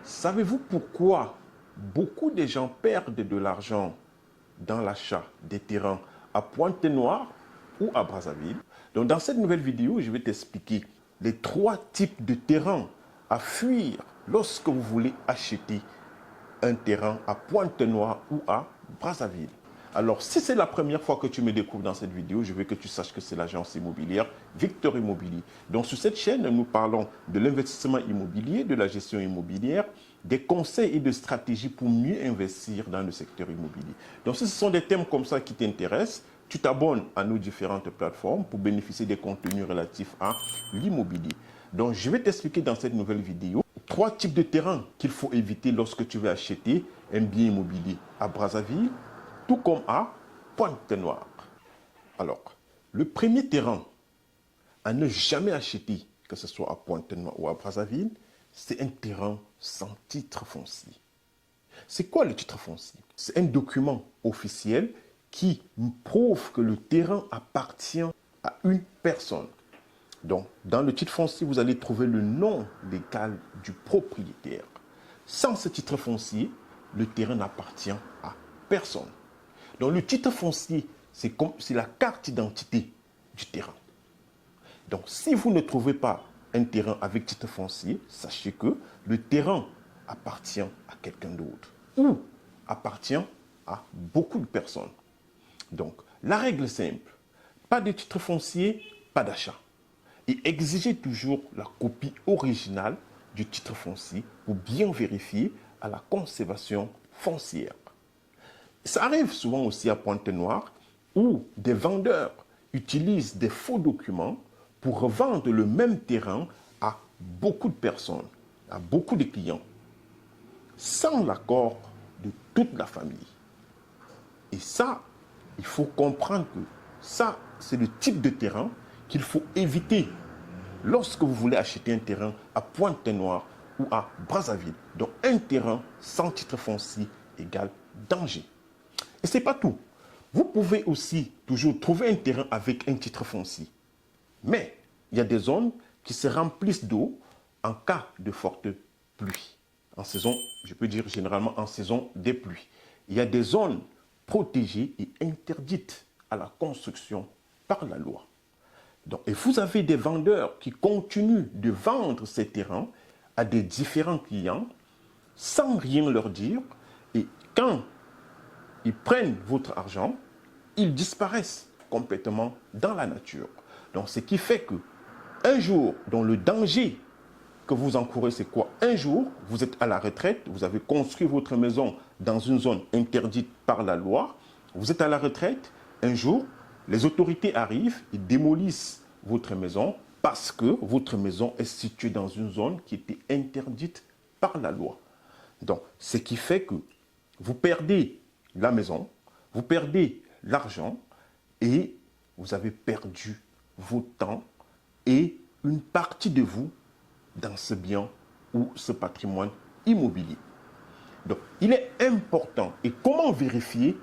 Savez-vous pourquoi beaucoup de gens perdent de l'argent dans l'achat des terrains à Pointe-Noire ou à Brazzaville? Donc, dans cette nouvelle vidéo, je vais t'expliquer les 3 types de terrains à fuir lorsque vous voulez acheter un terrain à Pointe-Noire ou à Brazzaville. Alors, si c'est la première fois que tu me découvres dans cette vidéo, je veux que tu saches que c'est l'agence immobilière Victor Immobilier. Donc, sur cette chaîne, nous parlons de l'investissement immobilier, de la gestion immobilière, des conseils et de stratégies pour mieux investir dans le secteur immobilier. Donc, si ce sont des thèmes comme ça qui t'intéressent, tu t'abonnes à nos différentes plateformes pour bénéficier des contenus relatifs à l'immobilier. Donc, je vais t'expliquer dans cette nouvelle vidéo 3 types de terrains qu'il faut éviter lorsque tu veux acheter un bien immobilier à Brazzaville, tout comme à Pointe-Noire. Alors, le premier terrain à ne jamais acheter, que ce soit à Pointe-Noire ou à Brazzaville, c'est un terrain sans titre foncier. C'est quoi le titre foncier? C'est un document officiel qui prouve que le terrain appartient à une personne. Donc, dans le titre foncier, vous allez trouver le nom légal du propriétaire. Sans ce titre foncier, le terrain n'appartient à personne. Donc, le titre foncier, c'est la carte d'identité du terrain. Donc, si vous ne trouvez pas un terrain avec titre foncier, sachez que le terrain appartient à quelqu'un d'autre ou appartient à beaucoup de personnes. Donc, la règle simple, pas de titre foncier, pas d'achat. Et exigez toujours la copie originale du titre foncier pour bien vérifier à la conservation foncière. Ça arrive souvent aussi à Pointe-Noire où des vendeurs utilisent des faux documents pour revendre le même terrain à beaucoup de personnes, à beaucoup de clients, sans l'accord de toute la famille. Et ça, il faut comprendre que ça, c'est le type de terrain qu'il faut éviter lorsque vous voulez acheter un terrain à Pointe-Noire ou à Brazzaville. Donc, un terrain sans titre foncier égale danger. Et ce n'est pas tout. Vous pouvez aussi toujours trouver un terrain avec un titre foncier. Mais il y a des zones qui se remplissent d'eau en cas de forte pluie. En saison, je peux dire généralement en saison des pluies. Il y a des zones protégées et interdites à la construction par la loi. Donc, et vous avez des vendeurs qui continuent de vendre ces terrains à des différents clients sans rien leur dire. Et quand ils prennent votre argent, ils disparaissent complètement dans la nature. Donc, ce qui fait que un jour, dans le danger que vous encourez, c'est quoi? Un jour, vous êtes à la retraite, vous avez construit votre maison dans une zone interdite par la loi, vous êtes à la retraite, un jour, les autorités arrivent, ils démolissent votre maison parce que votre maison est située dans une zone qui était interdite par la loi. Donc, ce qui fait que vous perdez la maison, vous perdez l'argent et vous avez perdu votre temps et une partie de vous dans ce bien ou ce patrimoine immobilier. Donc, il est important. Et comment vérifier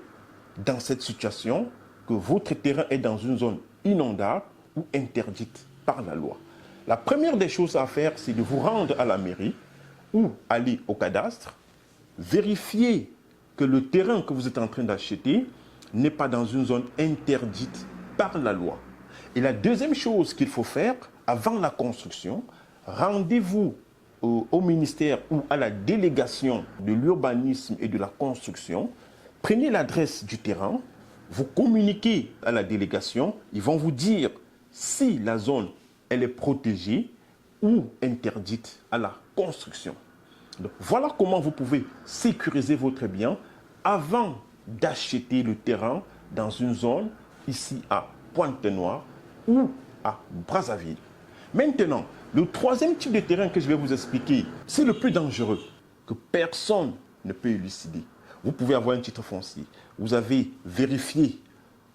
dans cette situation que votre terrain est dans une zone inondable ou interdite par la loi? La première des choses à faire, c'est de vous rendre à la mairie ou aller au cadastre, vérifier que le terrain que vous êtes en train d'acheter n'est pas dans une zone interdite par la loi. Et la deuxième chose qu'il faut faire avant la construction, rendez-vous au ministère ou à la délégation de l'urbanisme et de la construction, prenez l'adresse du terrain, vous communiquez à la délégation, ils vont vous dire si la zone elle est protégée ou interdite à la construction. Donc, voilà comment vous pouvez sécuriser votre bien avant d'acheter le terrain dans une zone ici à Pointe-Noire ou à Brazzaville. Maintenant, le troisième type de terrain que je vais vous expliquer, c'est le plus dangereux, que personne ne peut élucider. Vous pouvez avoir un titre foncier. Vous avez vérifié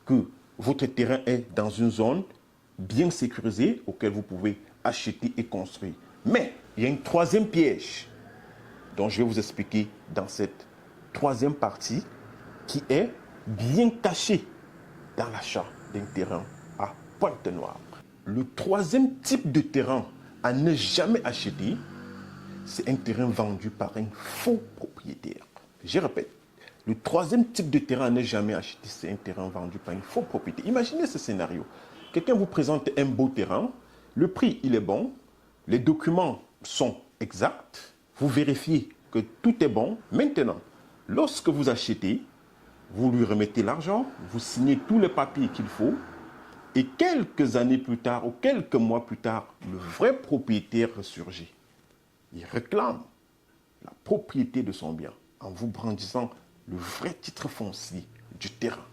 que votre terrain est dans une zone bien sécurisée auquel vous pouvez acheter et construire. Mais il y a un troisième piège dont je vais vous expliquer dans cette troisième partie qui est bien caché dans l'achat d'un terrain à Pointe-Noire. Le troisième type de terrain à ne jamais acheter, c'est un terrain vendu par un faux propriétaire. Je répète, le troisième type de terrain à ne jamais acheter, c'est un terrain vendu par un faux propriétaire. Imaginez ce scénario. Quelqu'un vous présente un beau terrain, le prix il est bon, les documents sont exacts, vous vérifiez que tout est bon. Maintenant, lorsque vous achetez, vous lui remettez l'argent, vous signez tous les papiers qu'il faut, et quelques années plus tard ou quelques mois plus tard, le vrai propriétaire ressurgit. Il réclame la propriété de son bien en vous brandissant le vrai titre foncier du terrain.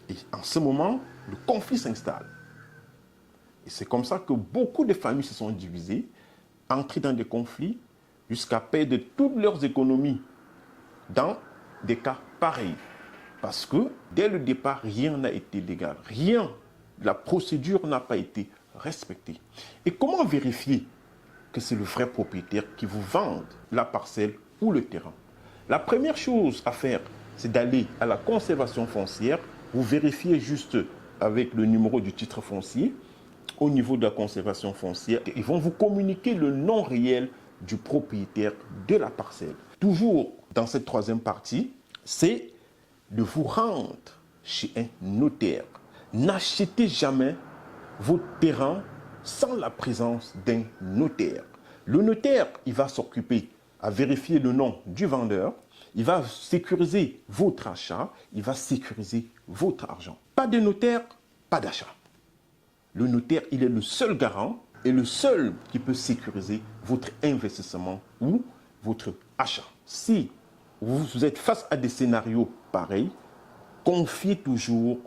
Et en ce moment, le conflit s'installe. Et c'est comme ça que beaucoup de familles se sont divisées, entrées dans des conflits, jusqu'à perdre toutes leurs économies dans des cas pareils. Parce que dès le départ, rien n'a été légal. Rien, la procédure n'a pas été respectée. Et comment vérifier que c'est le vrai propriétaire qui vous vende la parcelle ou le terrain? La première chose à faire, c'est d'aller à la conservation foncière. Vous vérifiez juste avec le numéro du titre foncier. Au niveau de la conservation foncière, ils vont vous communiquer le nom réel du propriétaire de la parcelle. Toujours dans cette troisième partie, c'est de vous rendre chez un notaire. N'achetez jamais vos terrains sans la présence d'un notaire. Le notaire, il va s'occuper à vérifier le nom du vendeur, il va sécuriser votre achat, il va sécuriser votre argent. Pas de notaire, pas d'achat. Le notaire, il est le seul garant et le seul qui peut sécuriser votre investissement ou votre achat. Si vous êtes face à des scénarios pareils, confiez toujours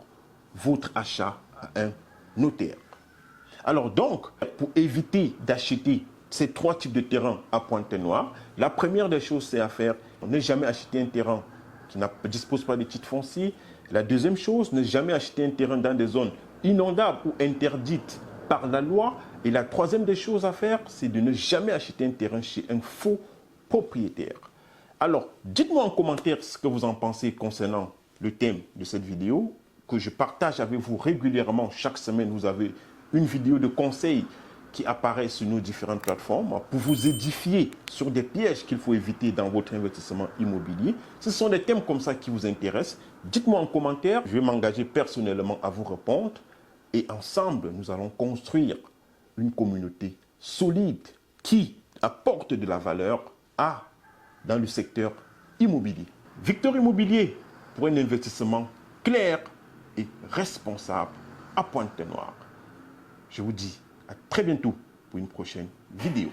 votre achat à un notaire. Alors donc, pour éviter d'acheter ces trois types de terrains à Pointe-Noire, la première des choses c'est à faire, ne jamais acheter un terrain qui ne dispose pas de titre foncier. La deuxième chose, ne jamais acheter un terrain dans des zones inondables ou interdites par la loi. Et la troisième des choses à faire, c'est de ne jamais acheter un terrain chez un faux propriétaire. Alors, dites-moi en commentaire ce que vous en pensez concernant le thème de cette vidéo, que je partage avec vous régulièrement. Chaque semaine, vous avez une vidéo de conseils qui apparaît sur nos différentes plateformes pour vous édifier sur des pièges qu'il faut éviter dans votre investissement immobilier. Ce sont des thèmes comme ça qui vous intéressent. Dites-moi en commentaire, je vais m'engager personnellement à vous répondre et ensemble, nous allons construire une communauté solide qui apporte de la valeur dans le secteur immobilier. Victor Immobilier pour un investissement clair et responsable à Pointe-Noire. Je vous dis à très bientôt pour une prochaine vidéo.